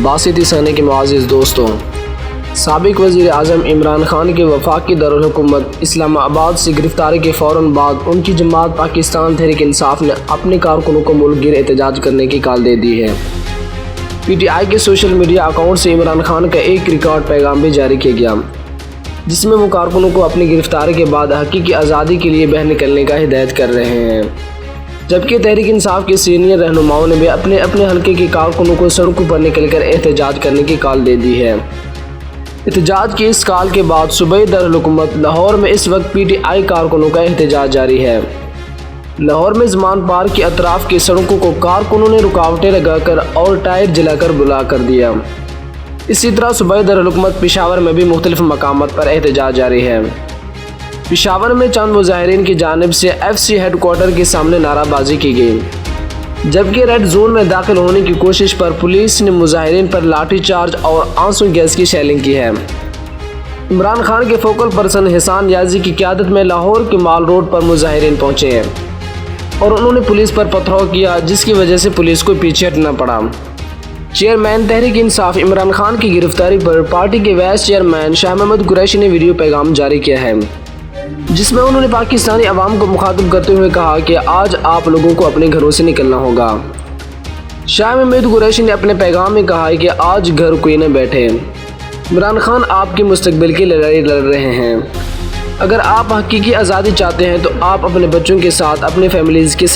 باسطی ثانی کے معزز دوستوں، سابق وزیر اعظم عمران خان کے وفاقی دارالحکومت اسلام آباد سے گرفتاری کے فوراً بعد ان کی جماعت پاکستان تحریک انصاف نے اپنے کارکنوں کو ملک گیر احتجاج کرنے کی کال دے دی ہے۔ پی ٹی آئی کے سوشل میڈیا اکاؤنٹ سے عمران خان کا ایک ریکارڈ پیغام بھی جاری کیا گیا، جس میں وہ کارکنوں کو اپنی گرفتاری کے بعد حقیقی آزادی کے لیے باہر نکلنے کا ہدایت کر رہے ہیں، جبکہ تحریک انصاف کے سینئر رہنماؤں نے بھی اپنے حلقے کے کارکنوں کو سڑکوں پر نکل کر احتجاج کرنے کی کال دے دی ہے۔ احتجاج کی اس کال کے بعد صوبائی دارالحکومت لاہور میں اس وقت پی ٹی آئی کارکنوں کا احتجاج جاری ہے۔ لاہور میں زمان پارک کے اطراف کی سڑکوں کو کارکنوں نے رکاوٹیں لگا کر اور ٹائر جلا کر بلاک کر دیا۔ اسی طرح صوبائی دارالحکومت پشاور میں بھی مختلف مقامات پر احتجاج جاری ہے۔ پشاور میں چند مظاہرین کی جانب سے ایف سی ہیڈ کوارٹر کے سامنے نعرہ بازی کی گئی، جبکہ ریڈ زون میں داخل ہونے کی کوشش پر پولیس نے مظاہرین پر لاٹھی چارج اور آنسو گیس کی شیلنگ کی ہے۔ عمران خان کے فوکل پرسن احسان یازی کی قیادت میں لاہور کے مال روڈ پر مظاہرین پہنچے ہیں اور انہوں نے پولیس پر پتھراؤ کیا، جس کی وجہ سے پولیس کو پیچھے ہٹنا پڑا۔ چیئرمین تحریک انصاف عمران خان کی گرفتاری پر پارٹی کے وائس چیئرمین شاہ محمد قریشی نے ویڈیو پیغام جاری کیا ہے، جس میں انہوں نے پاکستانی عوام کو مخاطب کرتے ہوئے کہا کہ آج آپ لوگوں کو اپنے گھروں سے نکلنا ہوگا۔ شاہ محمد قریشی نے اپنے پیغام میں کہا کہ آج گھر کوئی نہ بیٹھے، عمران خان آپ کے مستقبل کی لڑائی لڑ رہے ہیں۔ اگر آپ حقیقی آزادی چاہتے ہیں تو آپ اپنے بچوں کے ساتھ، اپنے فیملیز کے ساتھ